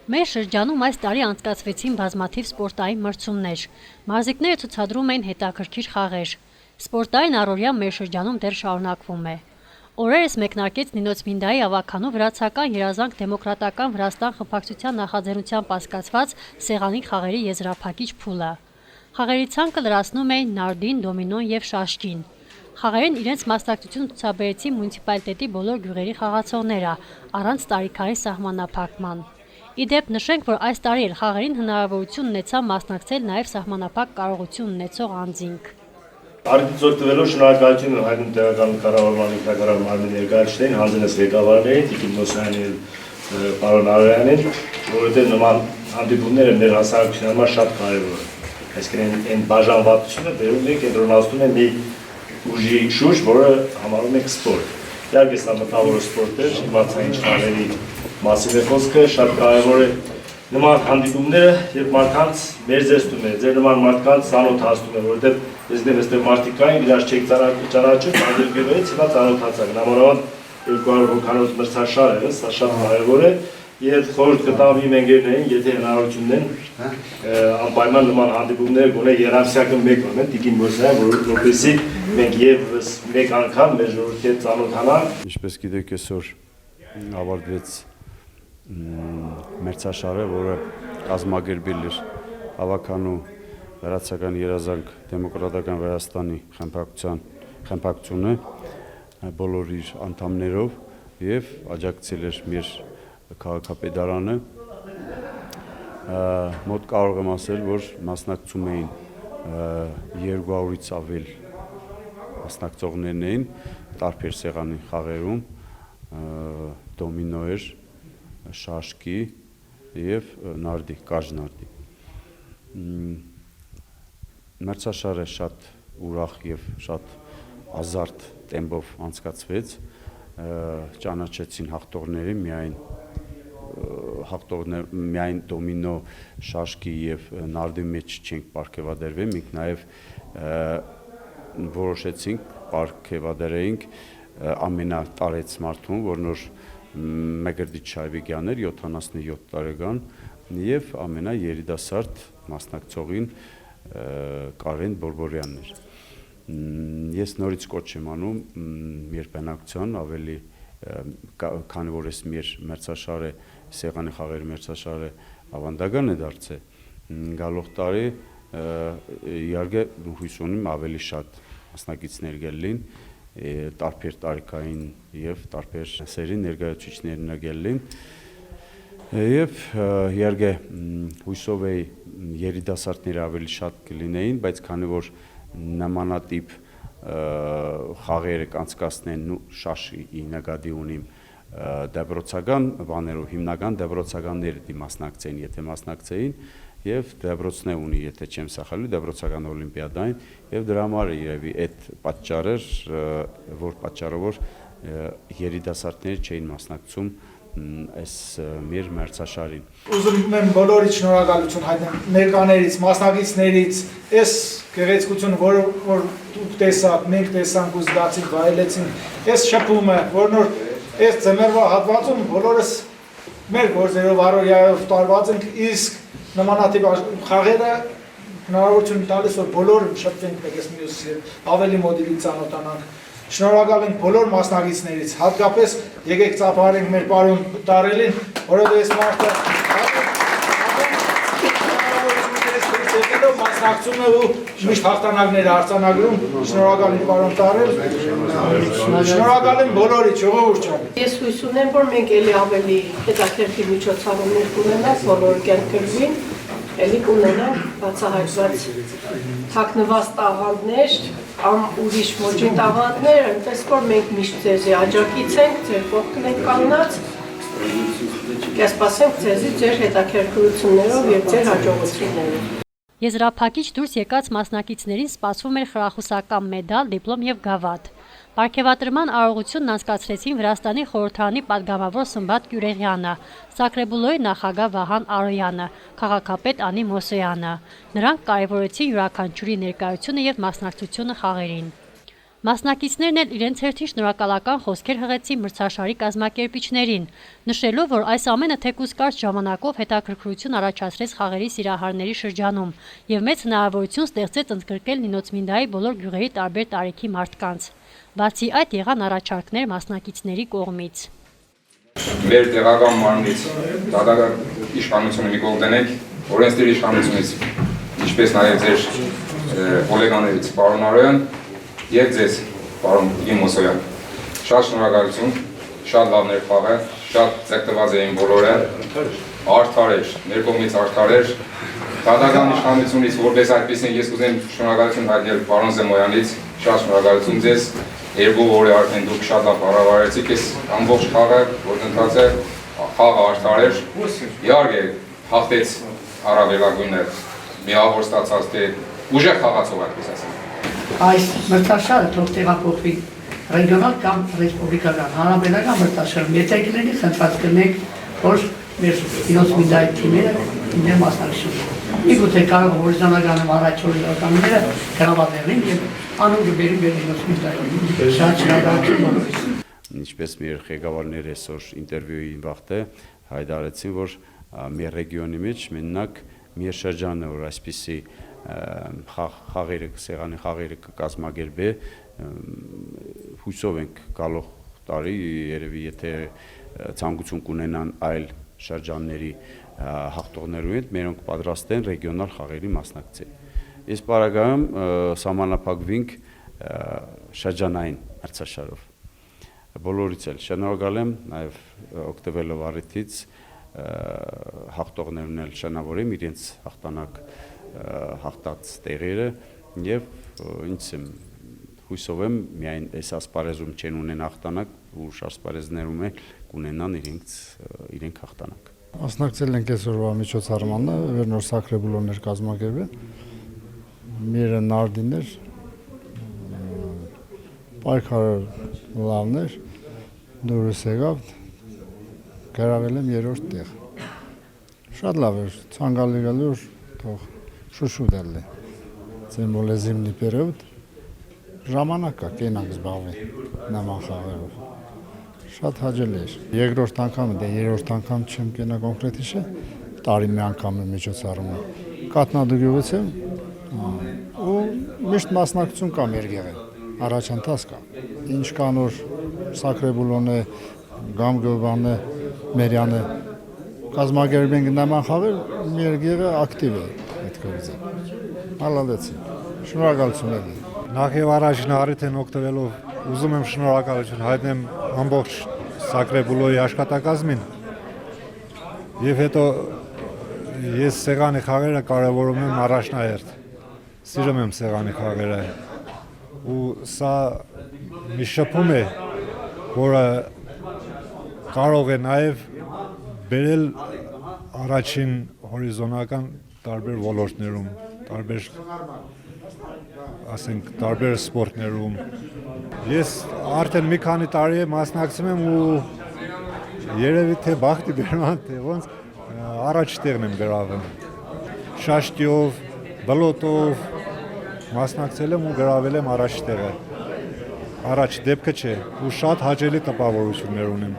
Մեր շրջանում այս տարի անցկացվեցին բազմաթիվ սպորտային մրցումներ։ Մարզիկները ցուցադրում էին հետաքրքիր խաղեր։ Սպորտային առօրյա մեր շրջանում դեռ շարունակվում է։ Օրերս մեկնարկեց Նինոցմինդայի ավականու վրացական երազանք դեմոկրատական Վրաստան խմբակցության նախաձեռնությամբ հասկացված սեղանի խաղերի եզրափակիչ փուլը։ Խաղերի ցանկը լրացնում էին նարդին, դոմինոն եւ շաշկին։ Խաղերին իրենց մասնակցություն ցուցաբերեցին մունիցիպալիտետի բոլոր գյուղերի խաղացողները, առանց տարիքային սահմանափակման։ Իդեպ նշենք, որ այս տարի էլ խաղերին հնարավորություն ունեցավ մասնակցել նաև սահմանափակ կարողություն ունեցող անձինք։ Արդյունք օգտվելով շնորհակալություն հայտնում տեղական կառավարման ինքնակառավարման մարմնի ներկայացուցիչներին, հանձնես ղեկավարներին, Տիկին Մոսյանին, պարոն Արոյանին, որովհետև նման հանդիպումները մեր հասարակության համար շատ կարևոր են։ Այսինքն այն բաժանվածությունը բերում է կենտրոնացնում է մի ուժի շուրջ, որը համարում ենք սպորտ։ Իհարկե սա մտավոր սպորտ է, իմացային խաղերի մասին է խոսքը, շատ կարևոր է նման հանդիպումները, երբ մարդկանց մերձեցնում է, ձեր նման մարդկանց ծանոթացնում է, որովհետև ես դեմ այստեղ մարդիկ կային, իրար չեք ճանաչում, անդրգերից հիմա ծանոթացակ։ Նամանավանդ 200 հոգանոց մրցաշար է, սա շատ կարևոր է, եւ խորհուրդ կտամ իմ ընկերներին, եթե հնարավորություն ունեն, անպայման նման հանդիպումներ գոնե երամսյակը մեկ անեն, Տիկին Մոսյան, որպեսզի մենք եւս մեկ անգամ մեր ժողովրդի հետ ծանոթանանք։ Ինչպես գիտեք, այսօր ավարտվեց մրցաշարը, որը կազմակերպել էր ավականու վրացական երազանք դեմոկրատական Վրաստանի խմբակցությունը բոլոր իր անդամներով եւ աջակցել էր մեր քաղաքապետարանը։ Մոտ կարող եմ ասել, որ մասնակցում էին 200-ից ավել մասնակցողներն էին տարբեր սեղանի խաղերում, դոմինո էր, շաշկի եւ նարդի, կարճ նարդի։ Մրցաշարը շատ ուրախ եւ շատ ազարտ տեմպով անցկացվեց, ճանաչեցին հաղթողները միայն դոմինո, շաշկի եւ նարդի մեջ չենք պարգևադրվել, մենք նաեւ որոշեցինք պարգևադրեինք ամենատարեց մարդուն, որն որ Մեգրդիչ Շայվիգյանն էր, 77 տարեկան, եւ ամենաերիտասարդ մասնակցողին Կարեն Բորբորյանն էր։ Ես նորից կոչ եմ անում մեր բնակության ավելի, քանի որ այս մեր մրցաշարը, սեղանի խաղերի մրցաշարը ավանդական է դարձել, գալող տարի իհարկե հույս ունեմ ավելի շատ մասնակիցներ գալին, տարբեր տարիքային եւ տարբեր սերի ներկայացուցիչներն եկելին եւ իհարկե հույսով էի երիտասարդները ավելի շատ կլինեին, բայց քանի որ նմանատիպ խաղերը կանցկացնեն շաշի նկատի ունիմ դպրոցական բաներով հիմնական դպրոցականները դիմասնակցեին, եթե մասնակցեին եւ դպրոցն է ունի, եթե չեմ սխալվում, դպրոցական օլիմպիադային եւ դրա համար երևի այդ պատճառը որ երիտասարդները չէին մասնակցում այս մեր մրցաշարին։ Ուզում եմ բոլորից շնորհակալություն հայտնել ներկաներից, մասնակիցներից, այս գեղեցկությունը, որ դուք տեսաք, մենք տեսանք ու զգացինք, վայելեցինք, այս շփումը, որ նոր այս ծմերվա հատվածում բոլորս մեր գործերով առօրյայով տարված ենք, իսկ նմանատիպ խաղերը հնարավորություն տալիս, որ բոլորը շփվենք մեկս մյուսի հետ, ավելի մոտիկից ծանոթանանք։ Շնորհակալ ենք բոլոր մասնակիցներից, հատկապես եկեք ծափահարենք մեր պարոն Տարելին, որովհետև այս մարդը մասնակցում է ու միշտ հաղթանակներ արձանագրում, շնորհակալ եմ պարոն Տարել, շնորհակալ եմ բոլորից, ժողովուրդ ջան։ Ես հույս ունեմ, որ մենք էլի ավելի հետաքրքիր միջոցառումներ կունենանք, բոլորը կերկրվին, էլի կունենանք բացահայտված թաքնված տաղանդներ, ուրիշ ոչի տաղանդներ, այնպես որ մենք միշտ ձեզի աջակից ենք, ձեր կողքն ենք կանգնած, կսպասենք ձեզի ձեր հետաքրքրություններով եւ ձեր հաջողություններով։ Եզրափակիչ դուրս եկած մասնակիցներին սպասվում էր խրախուսական մեդալ, դիպլոմ եւ գավաթ։ Պարգևատրման արարողությունն անցկացրեցին Վրաստանի խորհրդարանի պատգամավոր Սմբատ Գյուրեղյանը, Սակրեբուլոյի նախագահ Վահան Արոյանը, քաղաքապետ Անի Մոսոյանը։ Նրանք կարևորեցին յուրաքանչյուրի ներկայությունը եւ մասնակցությունը խաղերին։ Մասնակիցներն էլ իրենց հերթին շնորհակալական խոսքեր հղեցին մրցաշարի կազմակերպիչներին, նշելով, որ այս ամենը թեկուզ կարճ ժամանակով հետաքրքրություն առաջացրեց խաղերի սիրահարների շրջանում եւ մեծ հնարավորություն ստեղծեց ընդգրկել Նինոցմինդայի բոլոր գյուղերի տարբեր տարիքի մարդկանց։ Բացի այդ եղան առաջարկներ մասնակիցների կողմից։ Մեր տեղական մարմնից դատական իշխանությունը մի կողմ դնենք, օրենսդիր իշխանությունից, ինչպես նաև ձեր գոլեգաներից պարոն Արոյան եւ ձեզ պարոն Իմոսոյան։ Շատ շնորհակալություն, շատ լավն էր խաղը, շատ ձգտված էին բոլորը, արդար էր, մեր կողմից արդար էր։ Դատական իշխանությունից որպես այդպեսին ես կուզեմ շնորհակալություն հայտնել պարոն Զեմոյանից, շատ շնորհակալություն ձեզ։ Երկու օրը արդեն դուք շատ լավ կառավարեցիք այս ամբողջ խաղը, որ ընթացը խաղը արդար էր։ Իհարկե հաղթեց առավելագույնը միավոր ստացած թե ուժեղ խաղացող այդպես ասեմ։ Այս մրցաշարը թող տեղափոխվի ռեգիոնալ կամ ռեսպուբլիկական հանրապետական մրցաշարում, եթե կլինի խնդրած կնենք, որ մեր Նինոցմինդայի թիմերը իներ մասնակցություն։ Միգուցե կարող հորիզոնական առաջ հորիզոնականները գրավատեղին եւ անունը բերի մեր Նինոցմինդայի։ Շատ շնորհակալություն բոլորիս։ Ինչպես մեր ղեկավարները այսօր ինտերվյուի վաղտե հայտարարեցին, որ մեր ռեգիոնի մեջ մենակ մեր շրջանը, որ այսպիսի խաղերը, սեղանի խաղերը կկազմակերպի, հույսով ենք գալող տարի, երևի եթե ցանկություն կունենան այլ շրջանների հաղթողներու հետ, մերոնք պատրաստ են ռեգիոնալ խաղերի մասնակցել։ Իսկ պարագայում սահմանափակվենք շրջանային մրցաշարով։ Բոլորից էլ շնորհակալ եմ, նաև օգտվելով առիթից հաղթողներն էլ շնորհավորեմ իրենց հաղթանակ հաղթած տեղերը եւ ինձ հույսով եմ միայն այս ասպարեզում չեն ունեն հաղթանակ, ուշ ասպարեզներում էլ կունենան իրենք հաղթանակ։ Մասնակցել ենք այսօրվա միջոցառմանը, վերնոր սակրեբուլոներ կազմակերպել, միրը նարդիներ, պայքարը լավներ, դուրս եկավ, գրավել եմ երրորդ տեղ։ Շատ լավ էր, ցանկալի գալու թող շուշու դալի։ Ձեմոլե զիմնի պերիոդ ժամանակ կա կենակ զբաղվել նման խաղերով։ Շատ հաճելի էր։ Երկրորդ անգամ դե երրորդ անգամ չեմ կենա կոնկրետ հիշե, տարի մի անգամ եմ միջոցառումը։ Կատնադուգյուղից եմ ու միշտ մասնակցություն կա մեր գեղեն, առաջընթաց կա։ Ինչ կանոր սակրեբուլոնը, գամգովանը, մերյանը կազմակերպենք նման խաղեր, մեր գեղը ակտիվ է այդ կողմից։ Հալալեցի։ Շնորհակալություն եմ։ Նախ եւ առաջին առիթին օգտվելով ուզում եմ շնորհակալություն հայտնեմ ամբողջ Սակրեբուլոյի աշխատակազմին եւ հետո ես սեղանի խաղերը կարևորում եմ առաջնահերթ։ Սիրում եմ սեղանի խաղերը ու սա մի շփում է, որը կարող է նաեւ բերել առաջին հորիզոնական տարբեր ոլորտներում, տարբեր ասենք տարբեր սպորտներում։ Ես արդեն մի քանի տարի եմ մասնակցում եմ ու երևի թե բախտի բերման թե ոնց առաջ տեղն եմ գրավում։ Շաշտիով, բլոտով մասնակցել եմ ու գրավել եմ առաջ տեղը։ Առաջ դեպքը չէ ու շատ հաճելի տպավորություններ ունեմ։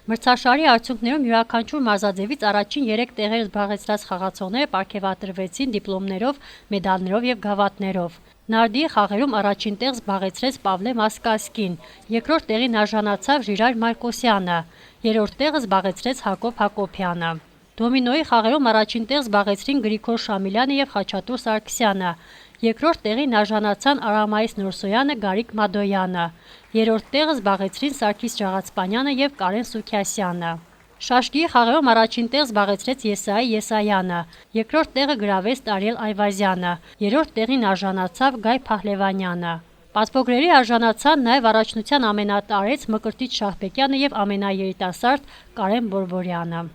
Մրցաշարի արդյունքներում յուրաքանչյուր մարզաձևից առաջին 3 տեղեր զբաղեցրած խաղացողները պարգևատրվեցին դիպլոմներով, մեդալներով եւ գավաթներով։ Նարդիի խաղերում առաջին տեղ զբաղեցրեց Պավլե Մասկասկին, երկրորդ տեղին արժանացավ Ժիրայր Մարկոսյանը, երրորդ տեղը զբաղեցրեց Հակոբ Հակոբյանը։ Դոմինոյի խաղերում առաջին տեղ զբաղեցրին Գրիգոր Շամիլյանը եւ Խաչատուր Սարգսյանը, երկրորդ տեղին արժանացան Արամայիս Նորսոյանը, Գարիկ Մադոյանը, երրորդ տեղը զբաղեցրին Սարգիս Ջաղացպանյանը եւ Կարեն Սուքյասյանը։ Շաշկիի խաղերում առաջին տեղ զբաղեցրեց Եսայի Եսայանը, երկրորդ տեղը գրավեց Տարիել Այվազյանը, երրորդ տեղին արժանացավ Գայ Փահլևանյանը։ Պատվոգրերի արժանացան նաև առաջնության ամենատարեց Մկրտիչ Շահբեկյանը եւ ամենաերիտասարդ Կարեն Բորբորյանը։